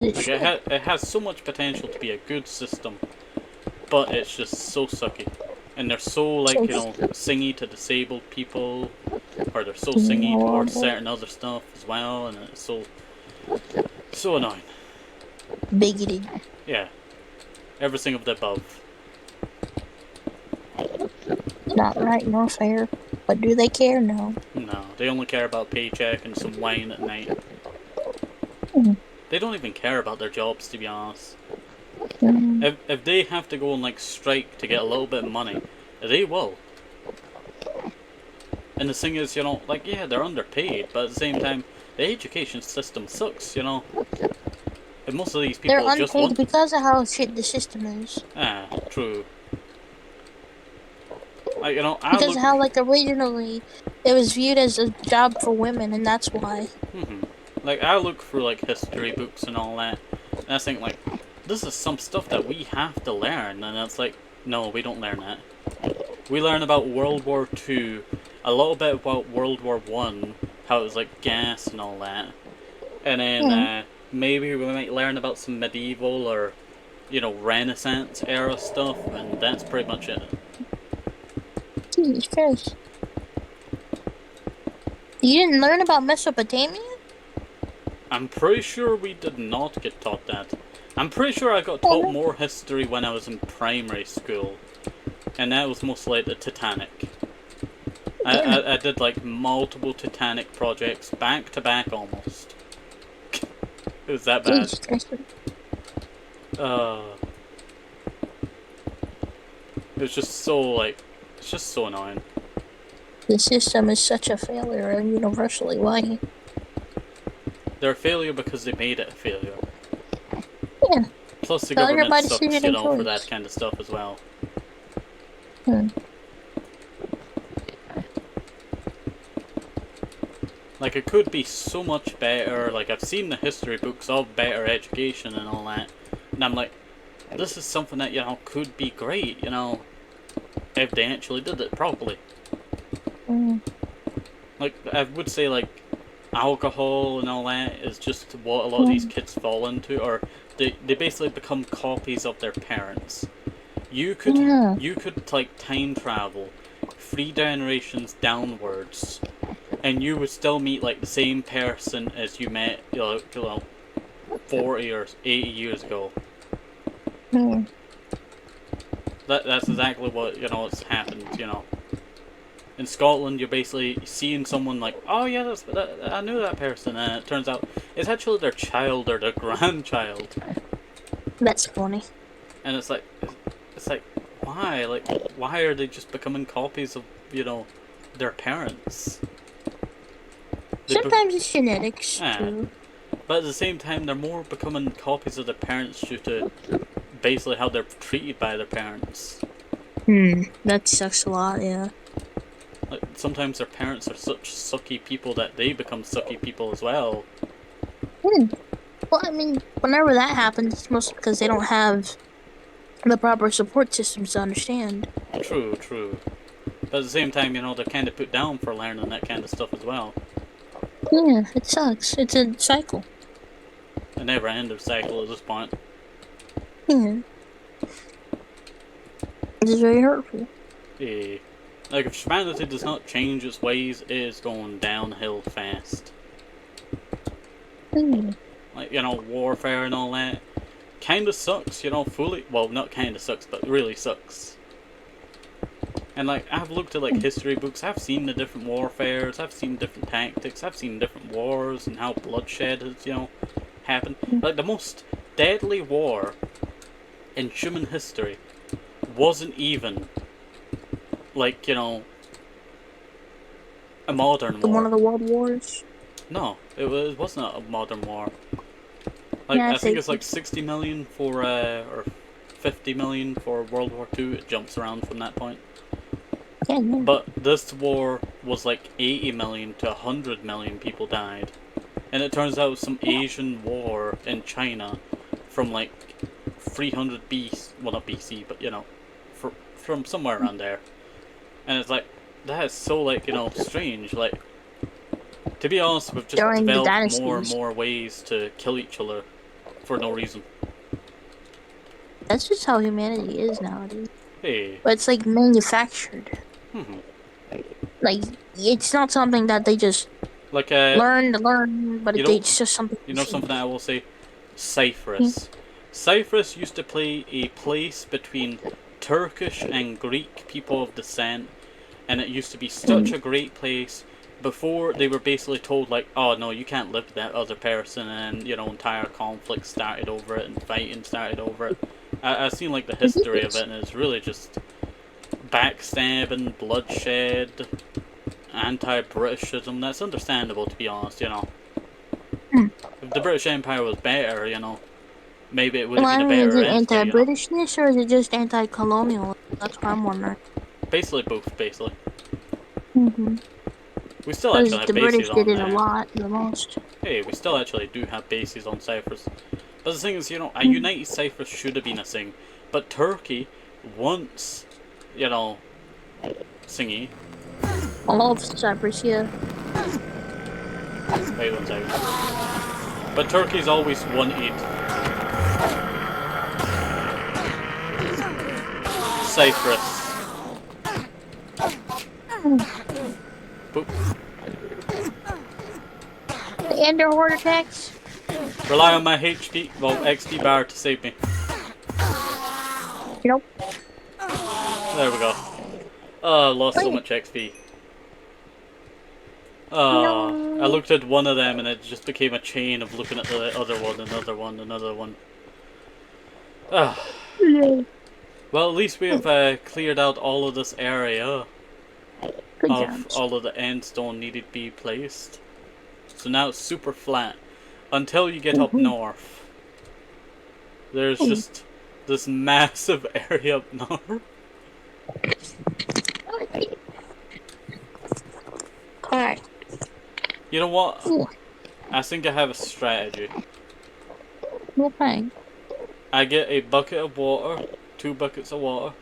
It Like should. it has so much potential to be a good system, but it's just so sucky. And they're so like, So, you know, singy to disabled people, or they're so singy towards horrible. certain other stuff as well, and it's so annoying. Bigoted. Yeah, everything of the above. Not right nor fair. But do they care? No. No, they only care about paycheck and some wine at night. Mm. They don't even care about their jobs, to be honest. Mm. If they have to go and like strike to get a little bit of money, they will. And the thing is, you know, like yeah, they're underpaid, but at the same time, the education system sucks, you know. And most of these They're people just unpaid want. because of how shit the system is. True. Like you know, I Because of look. how, like, originally it was viewed as a job for women, and that's why. Hmm Like I look through like history books and all that, and I think like, this is some stuff that we have to learn, and it's like, no, we don't learn that. We learn about World War Two, a little bit about World War One, how it was like gas and all that, and then Hmm. maybe we might learn about some medieval or, you know, Renaissance era stuff, and that's pretty much it. Jesus Christ. You didn't learn about Mesopotamia? I'm pretty sure we did not get taught that. I'm pretty sure I got Oh, taught no. more history when I was in primary school, and that was mostly the Titanic. Damn it. I did like multiple Titanic projects back to back almost. It was that bad. Jesus Christ. Uh, it was just so like, it's just so annoying. The system is such a failure and universally why. They're a failure because they made it a failure. Yeah. Plus, the Failure government by sucks, decision you and know, for that choice. kind of stuff as well. Hmm. Like, it could be so much better. Like, I've seen the history books of better education and all that, and I'm like, this is something that, you know, could be great, you know, if they actually did it properly. Mm. Like, I would say, like, alcohol and all that is just what a lot of these Mm. kids fall into, or they basically become copies of their parents. You could Yeah. you could like time travel 3 generations downwards, and you would still meet like the same person as you met, 40 or 80 years ago. Mm. That's exactly what, you know, it's happened. You know, in Scotland, you're basically seeing someone like, oh yeah, I knew that person, and it turns out it's actually their child or their grandchild, That's funny. and it's like, why? Like, why are they just becoming copies of, you know, their parents? They be- Sometimes it's genetics eh. too. But at the same time, they're more becoming copies of their parents due to basically how they're treated by their parents. Hmm. That sucks a lot, yeah. Like, sometimes their parents are such sucky people that they become sucky people as well. Hmm. Well, I mean, whenever that happens, it's mostly because they don't have the proper support systems to understand. True, true. But at the same time, you know, they're kind of put down for learning that kind of stuff as well. Yeah, it sucks. It's a cycle. A never ending cycle at this point. Yeah. It's very hurtful. Eh. Like, if humanity does not change its ways, it is going downhill fast. Hmm. Like, you know, warfare and all that. Kinda sucks, you know, fully. Well, not kinda sucks, but really sucks. And like, I've looked at like history books, I've seen the different warfares, I've seen different tactics, I've seen different wars and how bloodshed has, you know, happened. Like, the most deadly war in human history wasn't even like, you know, a modern One war. of the world wars. No, it wasn't a modern war. Like, Yeah, I think they. it's like 60 million for or 50 million for World War Two. It jumps around from that point. Yeah, yeah. But this war was like 80 million to 100 million people died. And it turns out some Asian war in China from like 300 BC, well not BC, but you know, from somewhere around there. And it's like, that is so like, you know, strange. Like, to be honest, we've just During the developed more and dynasties. more ways to kill each other for no reason. That's just how humanity is nowadays. Hey. But it's like manufactured. Hmm. Like it's not something that they just Like learn, but you know, it's just something you you know see. something that I will say. Hmm. Cyprus. Cyprus used to play a place between Turkish and Greek people of descent, and it used to be such a great place before they were basically told like, oh no, you can't live with that other person, and entire conflict started over it and fighting started over it. I've seen like the history of it, and it's really just backstabbing, bloodshed, anti-Britishism. That's understandable, to be honest. If the British Empire was better, maybe it would Well, have been I a mean, is better it entity. anti-Britishness or is it just anti-colonial? That's what I'm wondering. Basically both, basically. Mm-hmm. We still actually Because have the British bases did on it a there. lot, the most. Hey, we still actually do have bases on Cyprus. But the thing is, a Mm. united Cyprus should have been a thing. But Turkey, once, you know, thingy. I love Cyprus, yeah. Wait 1 second. But Turkey's always wanted Cyprus. Boop. And their heart attacks. Rely on my HP, well, XP bar to save me. You know, There we go. Oh, I lost so wait, much XP. I no. looked at one of them and it just became a chain of looking at the other one, another one, another one. Ah. Yeah. Well, at least we have cleared out all of this area Good of jobs. all of the end stone needed to be placed. So now it's super flat. Until you get up Mm-hmm. north. There's just this massive area up north. Alright. You know what? I think I have a strategy. Well, fine. I get a bucket of water, 2 buckets of water.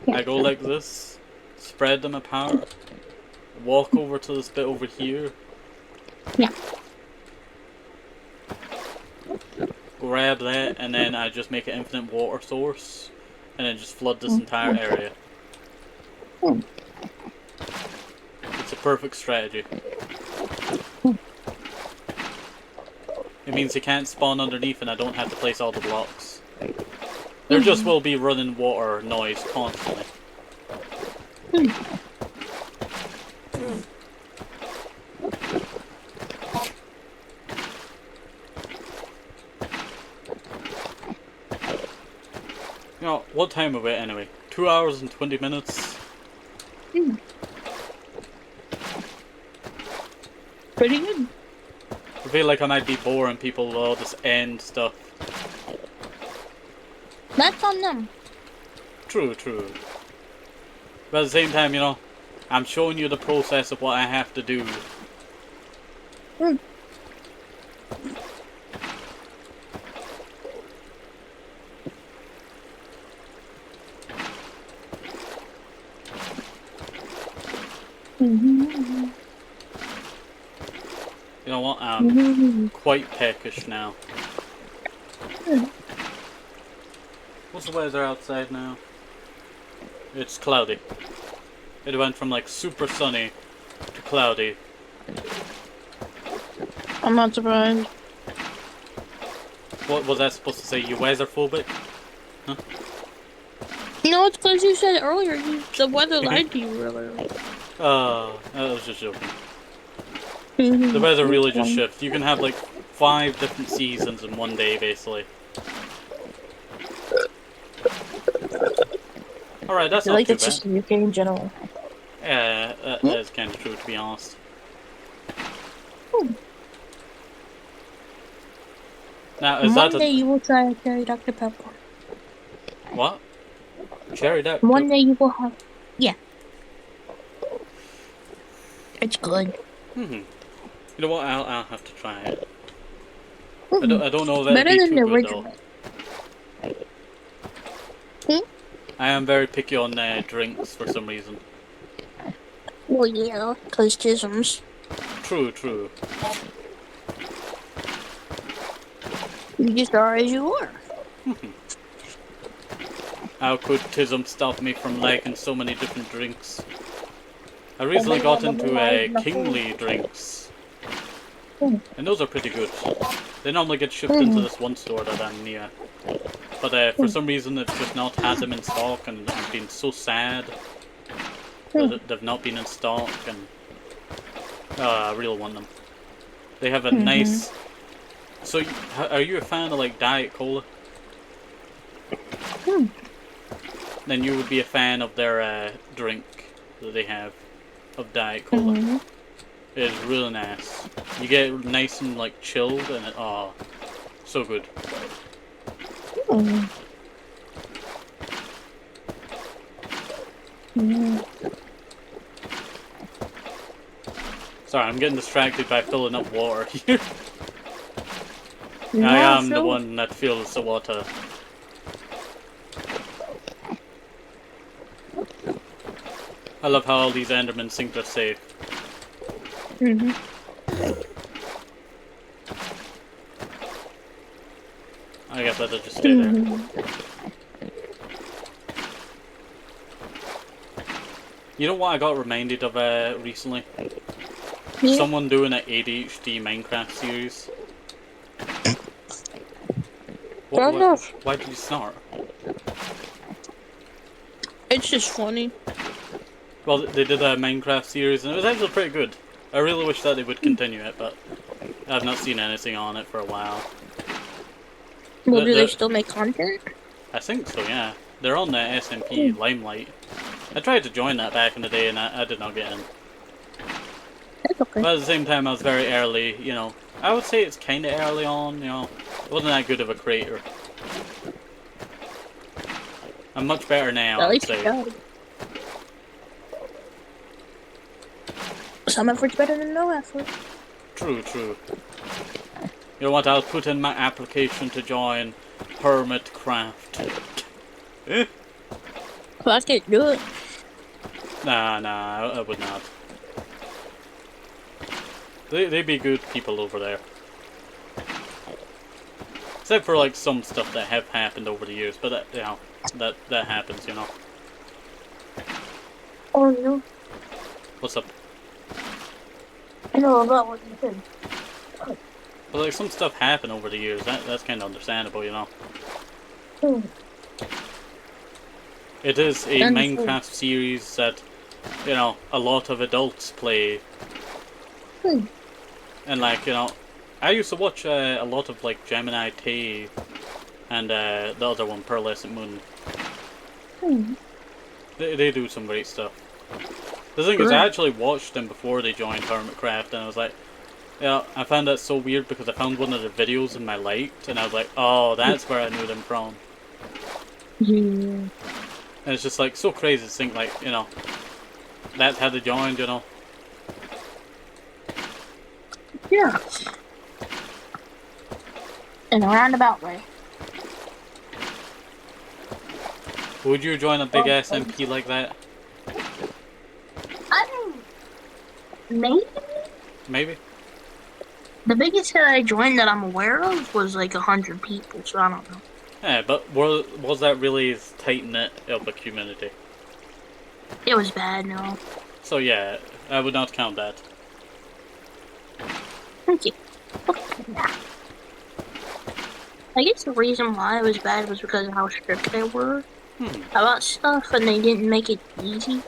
Yeah. I go like this, spread them apart, walk over to this bit over here, Yeah. grab that, and then I just make an infinite water source, and then just flood this entire area. Mm. It's a perfect strategy. It means they can't spawn underneath and I don't have to place all the blocks. There just will be running water noise constantly. What time are we at anyway? 2 hours and 20 minutes? Pretty good. I feel like I might be boring people with all this end stuff. That's on them. True, true. But at the same time, I'm showing you the process of what I have to do. Mm. Mm-hmm. You know what? I'm quite peckish now. What's the weather outside now? It's cloudy. It went from like super sunny to cloudy. I'm not surprised. What was I supposed to say? You weatherphobic? Huh? You know, it's because you said earlier the weather lied to you earlier. I was just joking. The weather really just shifts. You can have like 5 different seasons in one day, basically. Alright, that's I not like too that's bad. just the UK in general. Yeah, that is kind of true, to be honest. Now, is that One day you will try cherry Dr. Pepper. What? Cherry Dr. One day you will have... Yeah. It's good. You know what? I'll have to try it. Mm-hmm. I don't know if that'd Better be than too the good though. original. I am very picky on drinks for some reason. Well, yeah, because jisms. True, true. You just are as you are. How could Tism stop me from liking so many different drinks? I recently Somebody got got the into light in the Kingly drinks, phone. and those are pretty good. They normally get shipped into Mhm. this one store that I'm near, but for some reason they've just not had them in stock, and I've been so sad that they've not been in stock, and I really want them. They have a Mhm. nice... So, are you a fan of like Diet Cola? Mhm. Then you would be a fan of their drink that they have of Diet Cola. Mhm. It is really nice. You get it nice and like chilled, and so good. Mhm. Mhm. Sorry, I'm getting distracted by filling up water here. I Yeah, am the so. one that fills the water. I love how all these Endermen think they're safe. Mhm. I guess that'll just stay there. Mhm. You know what I got reminded of recently? Yeah. Someone doing an ADHD Minecraft series. Fair enough. Why did you snort? It's just funny. Well, they did a Minecraft series, and it was actually pretty good. I really wish that they would continue it, but I've not seen anything on it for a while. Well, do they They're, still make content? I think so, yeah. They're on the SMP Hmm. Limelight. I tried to join that back in the day, and I did not get in. That's okay. But at the same time, I was very early, you know. I would say it's kind of early on, you know. I wasn't that good of a creator. I'm much better now, At I would least you say. tried. Some effort's better than no effort. True, true. You know what, I'll put in my application to join Hermitcraft. Eh? Fuck it, do it. Nah, I would not. They be good people over there. Except for like some stuff that have happened over the years, but that, you know, that happens, you know. Oh no. What's up? I know about what you said. But like some stuff happened over the years. That's kind of understandable, you know. Hmm. It is a And so, Minecraft series that, you know, a lot of adults play, hmm. and like, you know, I used to watch a lot of like Gemini T and the other one, Pearlescent Moon. Hmm. They do some great stuff. The thing is, I Sure. actually watched them before they joined Hermitcraft, and I was like, yeah, I found that so weird because I found one of the videos in my liked, and I was like, oh, that's where I knew them from. Yeah. And it's just like so crazy to think, like, you know, that's how they joined, you know. Yeah. In a roundabout way. Would you join a big Well, SMP like that? I mean, maybe Maybe. the biggest that I joined that I'm aware of was like 100 people, so I don't know. Yeah, but was that really as tight-knit of a community? It was bad, no. So yeah, I would not count that. Thank you. Okay, yeah. I guess the reason why it was bad was because of how strict they were Hmm. about stuff, and they didn't make it easy.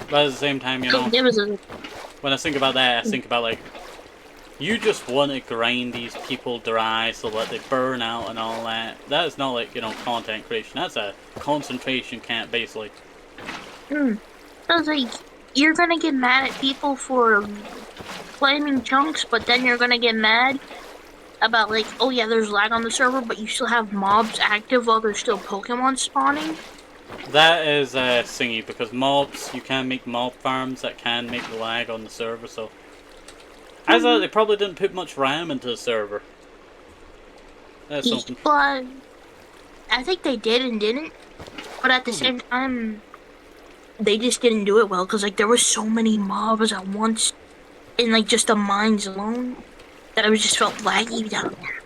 But at the same time, you know, It was a when I think about that, I think about like, you just want to grind these people dry so that they burn out and all that. That is not like, you know, content creation. That's a concentration camp, basically. I was like, you're gonna get mad at people for claiming chunks, but then you're gonna get mad about like, oh yeah, there's lag on the server, but you still have mobs active while there's still Pokemon spawning. That is thingy, because mobs, you can make mob farms that can make lag on the server, so... I thought they probably didn't put much RAM into the server. That's something. But I think they did and didn't. But at the Hmm. same time, they just didn't do it well because like there was so many mobs at once in like just the mines alone that it was just felt laggy down there.